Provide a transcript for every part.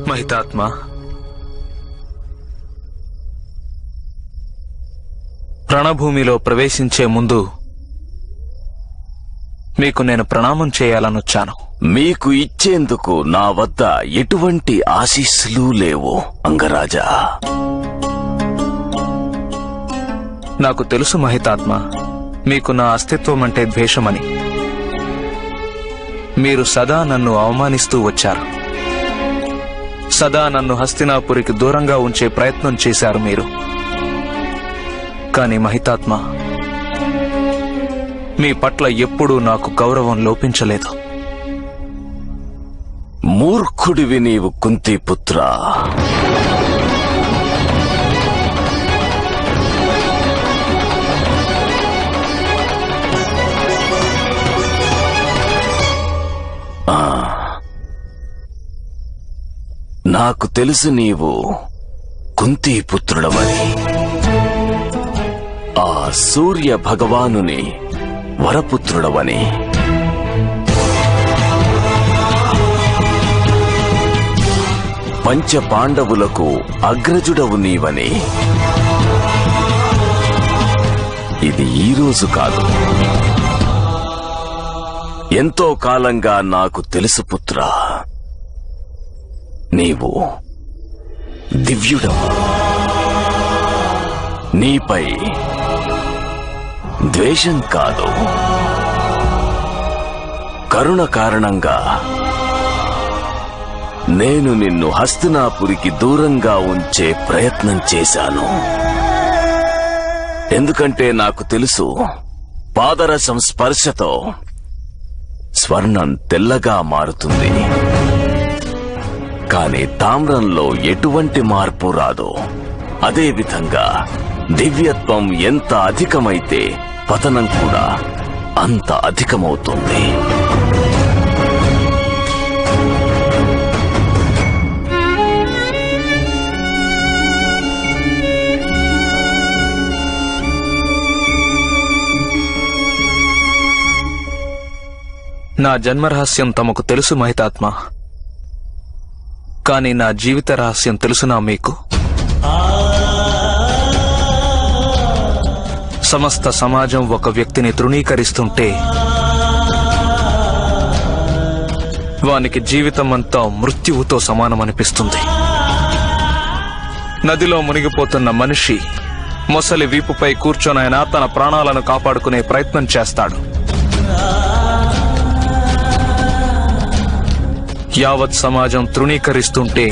మహితాత్మ, రణభూమిలో ప్రవేశించే ముందు మీకు నేను ప్రణామం చేయాలనొచ్చాను. మీకు ఇచ్చేందుకు నా వద్ద ఎటువంటి ఆశీస్సులు లేవు అంగరాజా. నాకు తెలుసు మహితాత్మ, మీకు నా అస్తిత్వం అంటే ద్వేషమని. మీరు సదా నన్ను అవమానిస్తూ వచ్చారు. సదా నన్ను హస్తినాపురికి దూరంగా ఉంచే ప్రయత్నం చేశారు మీరు. కాని మహితాత్మ, మీ పట్ల ఎప్పుడూ నాకు గౌరవం లోపించలేదు. మూర్ఖుడివి నీవు కుంతిపుత్ర. నాకు తెలుసు నీవు కుంతిపుత్రుడవని. ఆ సూర్య భగవానుని వరపుత్రుడవని. పంచ పాండవులకు అగ్రజుడవు నీవని. ఇది ఈరోజు కాదు, ఎంతో కాలంగా నాకు తెలుసు పుత్ర. నీవు దివ్యుడవు. నీపై ద్వేషం కాదు, కరుణ కారణంగా నేను నిన్ను హస్తినాపురికి దూరంగా ఉంచే ప్రయత్నం చేశాను. ఎందుకంటే నాకు తెలుసు, పాదరసం స్పర్శతో స్వర్ణం తెల్లగా మారుతుంది, కాని తామ్రంలో ఎటువంటి మార్పు రాదు. అదేవిధంగా దివ్యత్వం ఎంత అధికమైతే పతనం కూడా అంత అధికమవుతుంది. నా జన్మరహస్యం తమకు తెలుసు మహితాత్మ, కాని నా జీవిత రహస్యం తెలుసునా మీకు? సమస్త సమాజం ఒక వ్యక్తిని తృణీకరిస్తుంటే వానికి జీవితమంతా మృత్యువుతో సమానమనిపిస్తుంది. నదిలో మునిగిపోతున్న మనిషి మొసలి వీపుపై కూర్చొనైనా తన ప్రాణాలను కాపాడుకునే ప్రయత్నం చేస్తాడు. యావత్ సమాజం తృణీకరిస్తుంటే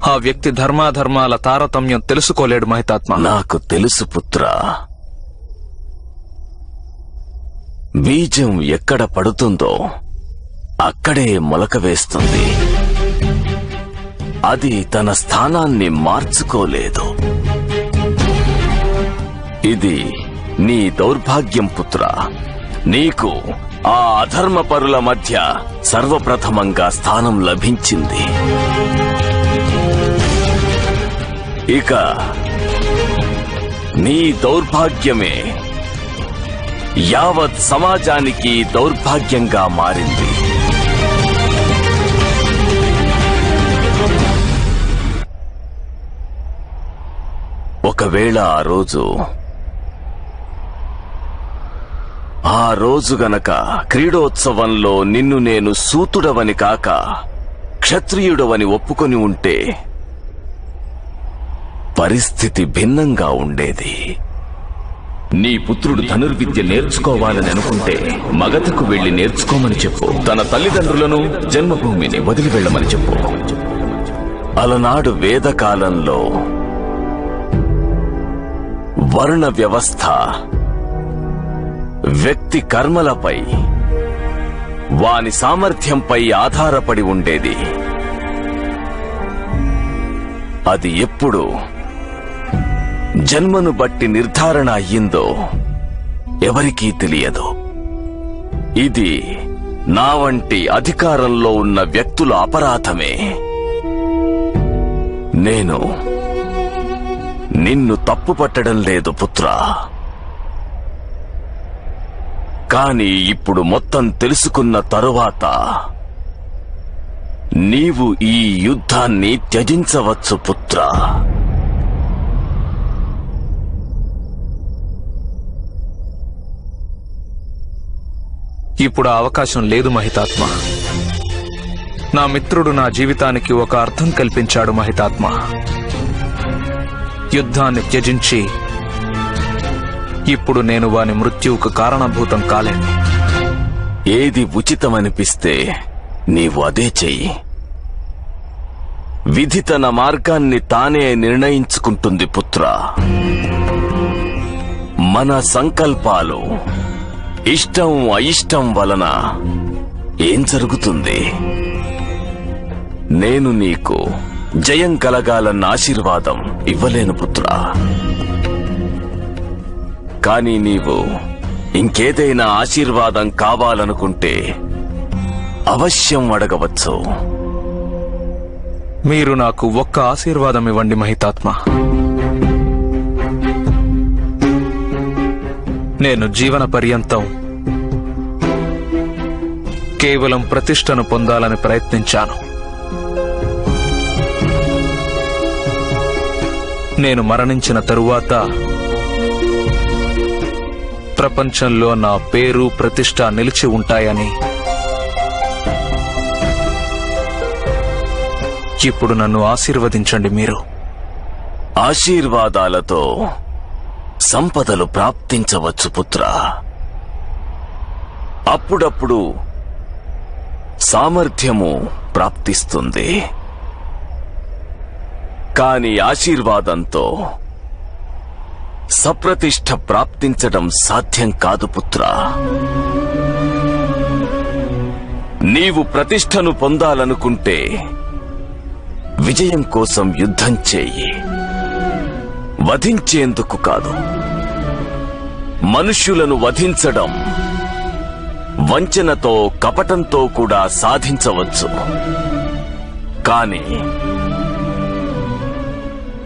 ఆ వ్యక్తి ధర్మాధర్మాల తారతమ్యం తెలుసుకోలేడు మహితాత్మ. నాకు తెలుసు పుత్ర. బీజం ఎక్కడ పడుతుందో అక్కడే మొలక వేస్తుంది. అది తన స్థానాన్ని మార్చుకోలేదు. ఇది నీ దౌర్భాగ్యం పుత్ర. నీకు ఆ అధర్మపరుల మధ్య సర్వప్రథమంగా స్థానం లభించింది. ఇక నీ దౌర్భాగ్యమే యావత్ సమాజానికి దౌర్భాగ్యంగా మారింది. ఒకవేళ ఆ రోజు గనక క్రీడోత్సవంలో నిన్ను నేను సూతుడవని కాక క్షత్రియుడవని ఒప్పుకొని ఉంటే పరిస్థితి భిన్నంగా ఉండేది. నీ పుత్రుడు ధనుర్విద్య నేర్చుకోవాలని అనుకుంటే మగధకు వెళ్లి నేర్చుకోమని చెప్పు. తన తల్లిదండ్రులను జన్మభూమిని వదిలి వెళ్లమని చెప్పు. అలనాడు వేదకాలంలో వర్ణ వ్యవస్థ వ్యక్తి కర్మలపై, వాని సామర్థ్యంపై ఆధారపడి ఉండేది. అది ఎప్పుడు జన్మను బట్టి నిర్ధారణ అయ్యిందో ఎవరికీ తెలియదు. ఇది నా వంటి అధికారంలో ఉన్న వ్యక్తుల అపరాధమే. నేను నిన్ను తప్పు పట్టడం లేదు పుత్రా. కాని ఇప్పుడు మొత్తం తెలుసుకున్న తరువాత నీవు ఈ యుద్ధాన్ని త్యజించవచ్చు పుత్ర. ఇప్పుడు ఆ అవకాశం లేదు మహితాత్మ. నా మిత్రుడు నా జీవితానికి ఒక అర్థం కల్పించాడు మహితాత్మ. యుద్ధాన్ని త్యజించి ఇప్పుడు నేను వాని మృత్యువుకు కారణభూతం కాలేను. ఏది ఉచితమనిపిస్తే నీవు అదే చెయ్యి. విధి తన మార్గాన్ని తానే నిర్ణయించుకుంటుంది పుత్ర. మన సంకల్పాలు ఇష్టం అయిష్టం వలన ఏం జరుగుతుంది? నేను నీకు జయం కలగాలన్న ఆశీర్వాదం ఇవ్వలేను పుత్ర. కానీ నీవు ఇంకేదైనా ఆశీర్వాదం కావాలనుకుంటే అవశ్యం అడగవచ్చు. మీరు నాకు ఒక్క ఆశీర్వాదం ఇవ్వండి మహితాత్మ. నేను జీవన పర్యంతం కేవలం ప్రతిష్టను పొందాలని ప్రయత్నించాను. నేను మరణించిన తరువాత ప్రపంచంలో నా పేరు ప్రతిష్ట నిలిచి ఉంటాయని ఇప్పుడు నన్ను ఆశీర్వదించండి మీరు. ఆశీర్వాదాలతో సంపదలు ప్రాప్తించవచ్చు పుత్ర. అప్పుడప్పుడు సామర్థ్యము ప్రాప్తిస్తుంది. కాని ఆశీర్వాదంతో సప్రతిష్ఠ ప్రాప్తించడం సాధ్యం కాదు పుత్ర. నీవు ప్రతిష్టను పొందాలనుకుంటే విజయం కోసం యుద్ధం చేయి, వధించేందుకు కాదు. మనుష్యులను వధించడం వంచనతో కపటంతో కూడా సాధించవచ్చు. కాని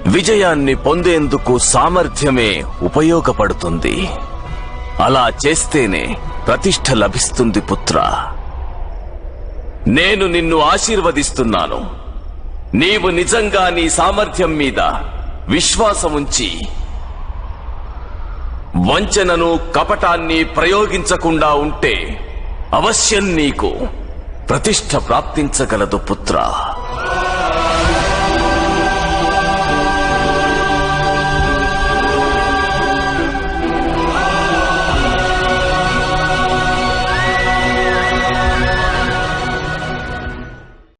విజయాన్ని పొందేందుకు సామర్థ్యమే ఉపయోగపడుతుంది. అలా చేస్తేనే ప్రతిష్ఠ లభిస్తుంది పుత్ర. నేను నిన్ను ఆశీర్వదిస్తున్నాను. నీవు నిజంగా నీ సామర్థ్యం మీద విశ్వాసముంచి వంచనను కపటాన్ని ప్రయోగించకుండా ఉంటే అవశ్యం నీకు ప్రతిష్ఠ ప్రాప్తించగలదు పుత్ర.